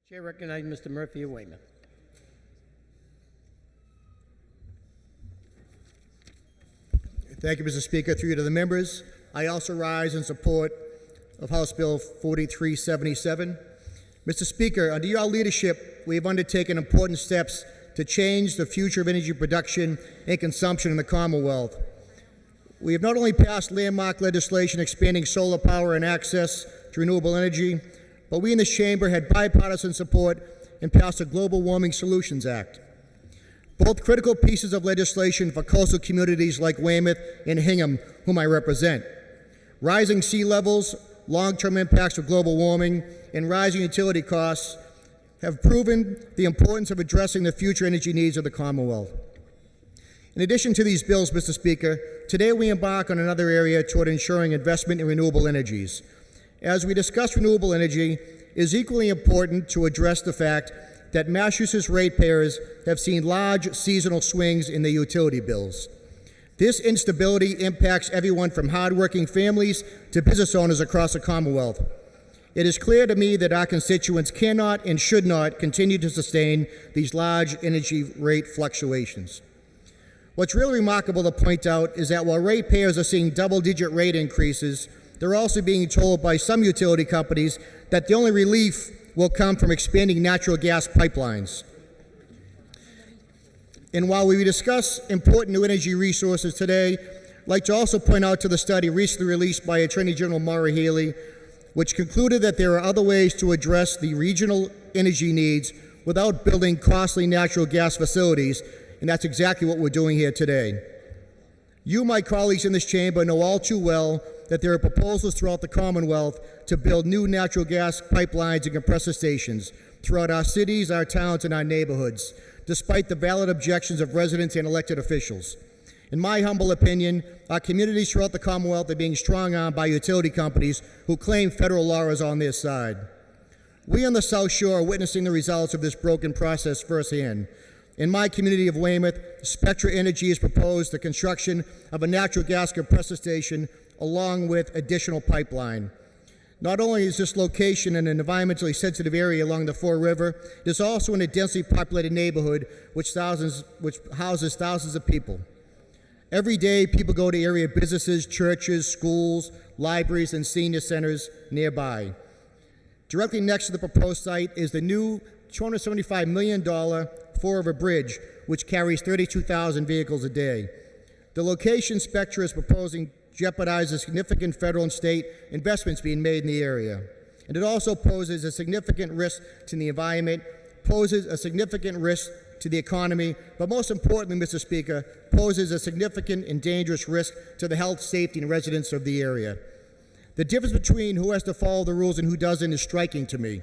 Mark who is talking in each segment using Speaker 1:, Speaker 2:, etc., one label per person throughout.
Speaker 1: Chair recognizes Mr. Murphy of Weymouth.
Speaker 2: Thank you, Mr. Speaker. Through you to the members, I also rise in support of House Bill 4377. Mr. Speaker, under your leadership, we have undertaken important steps to change the future of energy production and consumption in the Commonwealth. We have not only passed landmark legislation expanding solar power and access to renewable energy, but we in this chamber had bipartisan support and passed the Global Warming Solutions Act. Both critical pieces of legislation for coastal communities like Weymouth and Hingham, whom I represent. Rising sea levels, long-term impacts of global warming, and rising utility costs have proven the importance of addressing the future energy needs of the Commonwealth. In addition to these bills, Mr. Speaker, today we embark on another area toward ensuring investment in renewable energies. As we discuss renewable energy, it is equally important to address the fact that Massachusetts ratepayers have seen large seasonal swings in their utility bills. This instability impacts everyone from hardworking families to business owners across the Commonwealth. It is clear to me that our constituents cannot and should not continue to sustain these large energy rate fluctuations. What's really remarkable to point out is that while ratepayers are seeing double-digit rate increases, they're also being told by some utility companies that the only relief will come from expanding natural gas pipelines. And while we discuss important new energy resources today, I'd like to also point out to the study recently released by Attorney General Maura Healey, which concluded that there are other ways to address the regional energy needs without building costly natural gas facilities, and that's exactly what we're doing here today. You, my colleagues in this chamber, know all too well that there are proposals throughout the Commonwealth to build new natural gas pipelines and compressor stations throughout our cities, our towns, and our neighborhoods, despite the valid objections of residents and elected officials. In my humble opinion, our communities throughout the Commonwealth are being strong-armed by utility companies who claim federal law is on their side. We on the South Shore are witnessing the results of this broken process firsthand. In my community of Weymouth, Spectra Energy has proposed the construction of a natural gas compressor station along with additional pipeline. Not only is this location in an environmentally sensitive area along the Fore River, it is also in a densely populated neighborhood which houses thousands of people. Every day, people go to area businesses, churches, schools, libraries, and senior centers nearby. Directly next to the proposed site is the new $275 million Fore River Bridge, which carries 32,000 vehicles a day. The location Spectra is proposing jeopardizes significant federal and state investments being made in the area. And it also poses a significant risk to the environment, poses a significant risk to the economy, but most importantly, Mr. Speaker, poses a significant and dangerous risk to the health, safety, and residents of the area. The difference between who has to follow the rules and who doesn't is striking to me.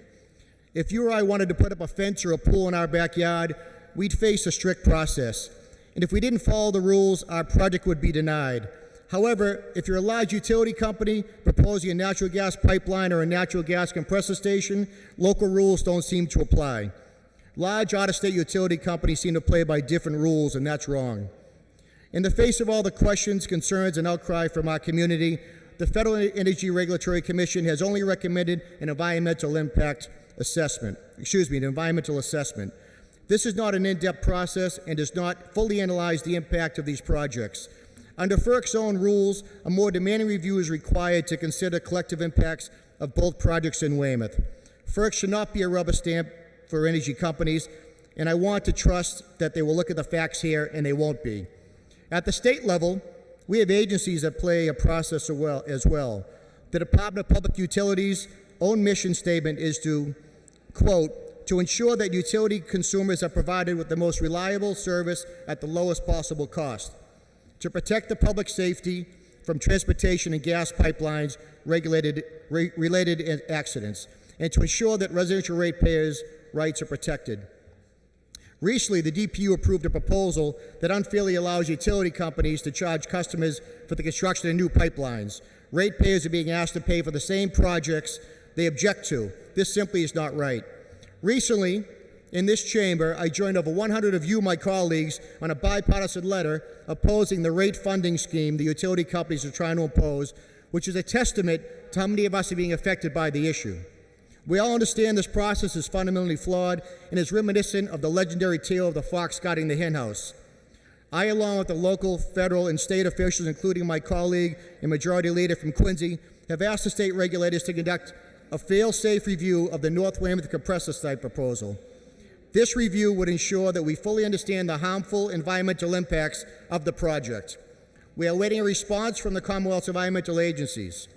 Speaker 2: If you or I wanted to put up a fence or a pool in our backyard, we'd face a strict process. And if we didn't follow the rules, our project would be denied. However, if you're a large utility company proposing a natural gas pipeline or a natural gas compressor station, local rules don't seem to apply. Large out-of-state utility companies seem to play by different rules, and that's wrong. In the face of all the questions, concerns, and outcry from our community, the Federal Energy Regulatory Commission has only recommended an environmental assessment. This is not an in-depth process and does not fully analyze the impact of these projects. Under FERC's own rules, a more demanding review is required to consider collective impacts of both projects in Weymouth. FERC should not be a rubber stamp for energy companies, and I want to trust that they will look at the facts here, and they won't be. At the state level, we have agencies that play a process as well. The Department of Public Utilities' own mission statement is to, quote, to ensure that utility consumers are provided with the most reliable service at the lowest possible cost, to protect the public safety from transportation and gas pipelines related accidents, and to ensure that residential ratepayers' rights are protected. Recently, the DPU approved a proposal that unfairly allows utility companies to charge customers for the construction of new pipelines. Ratepayers are being asked to pay for the same projects they object to. This simply is not right. Recently, in this chamber, I joined over 100 of you, my colleagues, on a bipartisan letter opposing the rate funding scheme the utility companies are trying to impose, which is a testament to how many of us are being affected by the issue. We all understand this process is fundamentally flawed and is reminiscent of the legendary tale of the fox guarding the henhouse. I, along with the local, federal, and state officials, including my colleague and majority leader from Quincy, have asked the state regulators to conduct a fail-safe review of the North Weymouth compressor site proposal. This review would ensure that we fully understand the harmful environmental impacts of the project. We are awaiting a response from the Commonwealth's environmental agencies.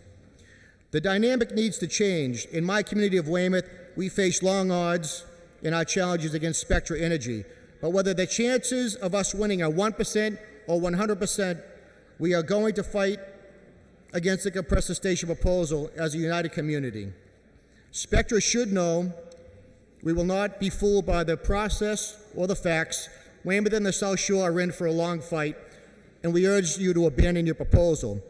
Speaker 2: The dynamic needs to change. In my community of Weymouth, we face long odds in our challenges against Spectra Energy. But whether the chances of us winning are 1% or 100%, we are going to fight against the compressor station proposal as a united community. Spectra should know we will not be fooled by the process or the facts. Weymouth and the South Shore are in for a long fight, and we urge you to abandon your proposal.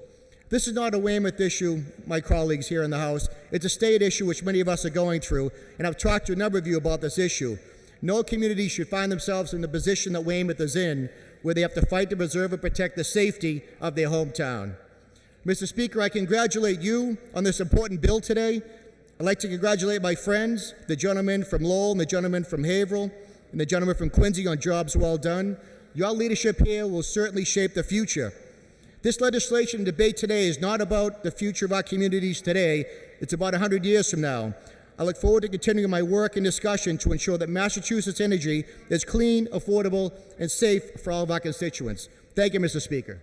Speaker 2: This is not a Weymouth issue, my colleagues here in the House. It's a state issue which many of us are going through, and I've talked to a number of you about this issue. No community should find themselves in the position that Weymouth is in, where they have to fight to preserve and protect the safety of their hometown. Mr. Speaker, I congratulate you on this important bill today. I'd like to congratulate my friends, the gentleman from Lowell, and the gentleman from Haverhill, and the gentleman from Quincy on jobs well done. Your leadership here will certainly shape the future. This legislation debate today is not about the future of our communities today. It's about 100 years from now. I look forward to continuing my work and discussion to ensure that Massachusetts energy is clean, affordable, and safe for all of our constituents. Thank you, Mr. Speaker.